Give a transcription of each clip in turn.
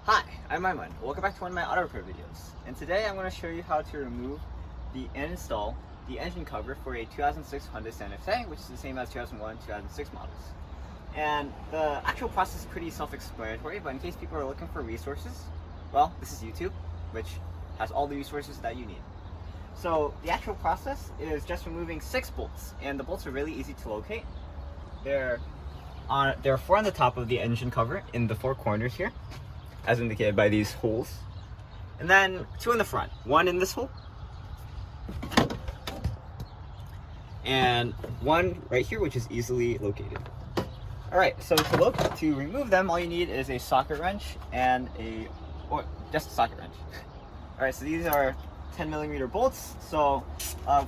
Hi, I'm Aiman. Welcome back to one of my auto repair videos. And today I'm going to show you how to remove and install the engine cover for a 2006 Hyundai Santa Fe, which is the same as 2001, 2006 models. And the actual process is pretty self-explanatory, but in case people are looking for resources, well, this is YouTube, which has all the resources that you need. So the actual process is just removing 6 bolts, and the bolts are really easy to locate. There are 4 on the top of the engine cover in the 4 corners here, as indicated by these holes, and then 2 in the front, 1 in this hole and 1 right here, which is easily located. All right, so to remove them, all you need is a socket wrench and just a socket wrench. All right, so these are 10mm bolts. So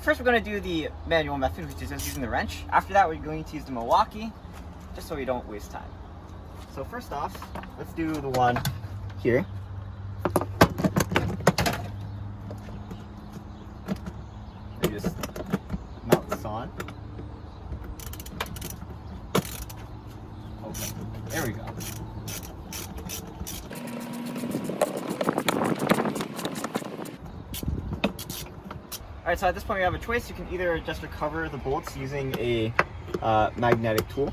first we're going to do the manual method, which is just using the wrench. After that, we're going to use the Milwaukee, just so we don't waste time. So first off, let's do the one here. You just mount this on. Okay, there we go. Alright, so at this point you have a choice. You can either just recover the bolts using a magnetic tool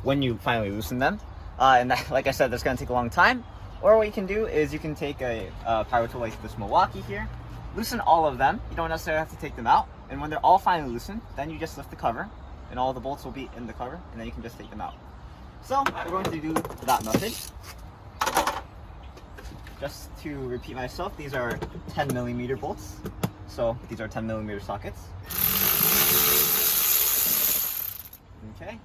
when you finally loosen them. And that, like I said, that's going to take a long time. Or what you can do is you can take a power tool like this Milwaukee here, loosen all of them. You don't necessarily have to take them out. And when they're all finally loosened, then you just lift the cover, and all the bolts will be in the cover, and then you can just take them out. So we're going to do that method. Just to repeat myself, these are 10mm bolts. So these are 10mm sockets. Okay.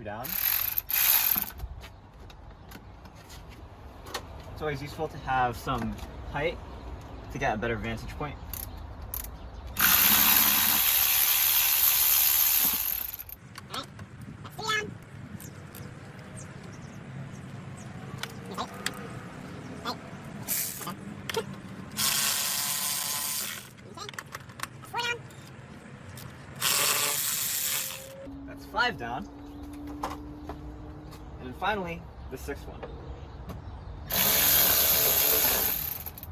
Down. It's always useful to have some height to get a better vantage point. That's 5 down. And finally, the 6th one.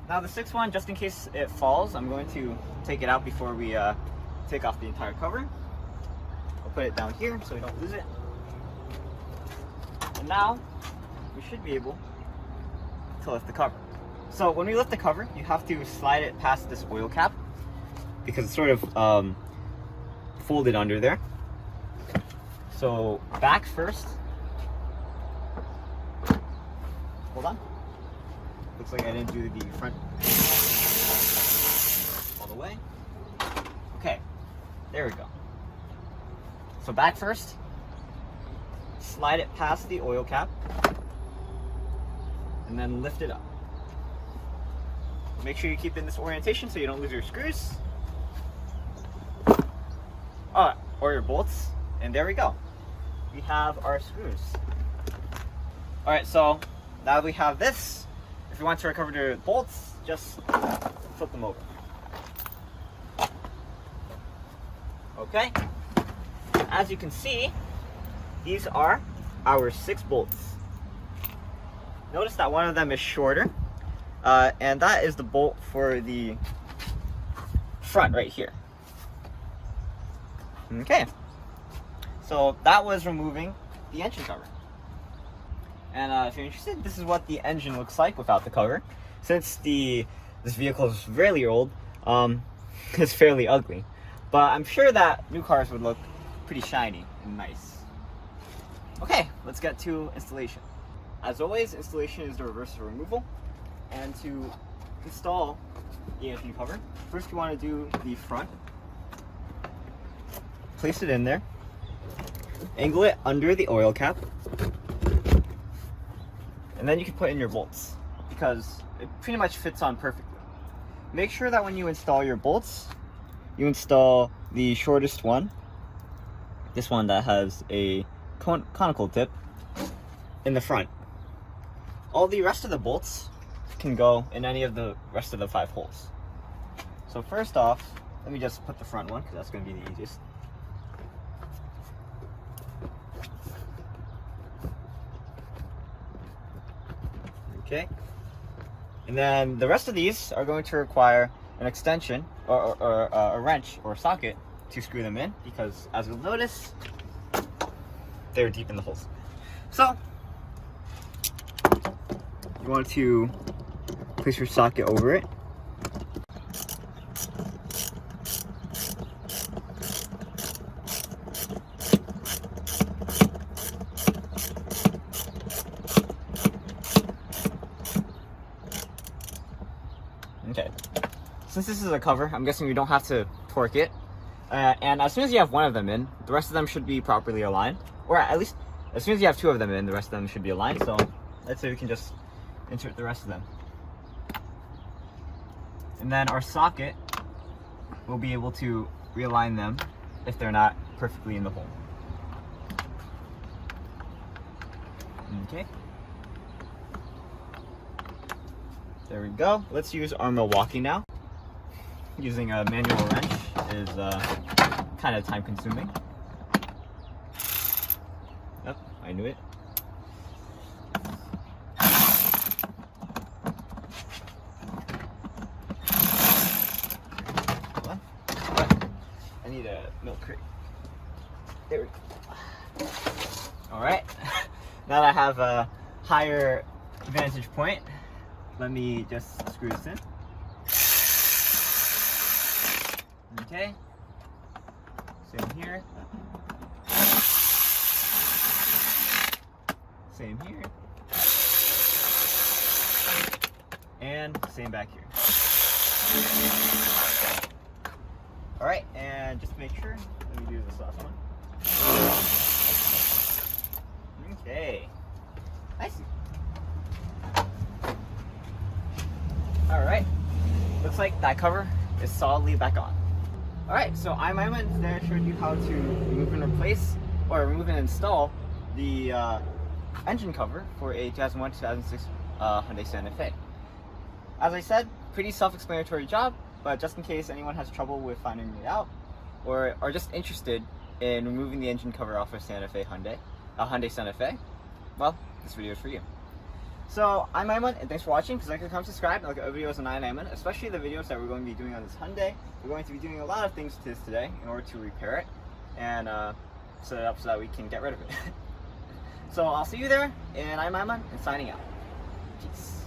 Now the 6th one, just in case it falls, I'm going to take it out before we take off the entire cover. I'll put it down here so we don't lose it. And now, we should be able to lift the cover. So when we lift the cover, you have to slide it past this oil cap because it's sort of folded under there. So back first. Hold on. Looks like I didn't do the front all the way. Okay, there we go. So back first, slide it past the oil cap, and then lift it up. Make sure you keep in this orientation so you don't lose your screws. Or your bolts. And there we go. We have our screws. Alright, so now that we have this, if you want to recover the bolts, just flip them over. Okay, as you can see, these are our 6 bolts. Notice that one of them is shorter, and that is the bolt for the front right here. Okay, so that was removing the engine cover. And if you're interested, this is what the engine looks like without the cover. Since this vehicle is really old, it's fairly ugly. But I'm sure that new cars would look pretty shiny and nice. Okay, let's get to installation. As always, installation is the reverse of removal. And to install the engine cover, first you want to do the front. Place it in there. Angle it under the oil cap. And then you can put in your bolts because it pretty much fits on perfectly. Make sure that when you install your bolts, you install the shortest one, this one that has a conical tip, in the front. All the rest of the bolts can go in any of the rest of the 5 holes. So first off, let me just put the front one because that's going to be the easiest. Okay. And then the rest of these are going to require an extension or a wrench or socket to screw them in, because as you'll notice, they're deep in the holes. So you want to place your socket over it. Okay, since this is a cover, I'm guessing you don't have to torque it. And as soon as you have one of them in, the rest of them should be properly aligned. Or at least, as soon as you have two of them in, the rest of them should be aligned. So let's say we can just insert the rest of them. And then our socket, we'll be able to realign them if they're not perfectly in the hole. Okay. There we go. Let's use our Milwaukee now. Using a manual wrench is kind of time consuming. Yep, I knew it. What? I need a milk crate. There we go. Alright, now that I have a higher vantage point, let me just screw this in. Okay. Same here. Same here. And same back here. Alright, and just make sure, let me do this last one. Okay. Nice. Alright, looks like that cover is solidly back on. Alright, so I'm Aiman. Today I showed you how to remove and replace, or remove and install the engine cover for a 2001-2006 Hyundai Santa Fe. As I said, pretty self-explanatory job, but just in case anyone has trouble with finding it out, or are just interested in removing the engine cover off a Hyundai Santa Fe, well, this video is for you. So, I'm Aiman, and thanks for watching. Please like, comment, subscribe, and look at other videos on EyeOnAiman, especially the videos that we're going to be doing on this Hyundai. We're going to be doing a lot of things to this today in order to repair it, and set it up so that we can get rid of it. So, I'll see you there, and I'm Aiman, and signing out. Peace.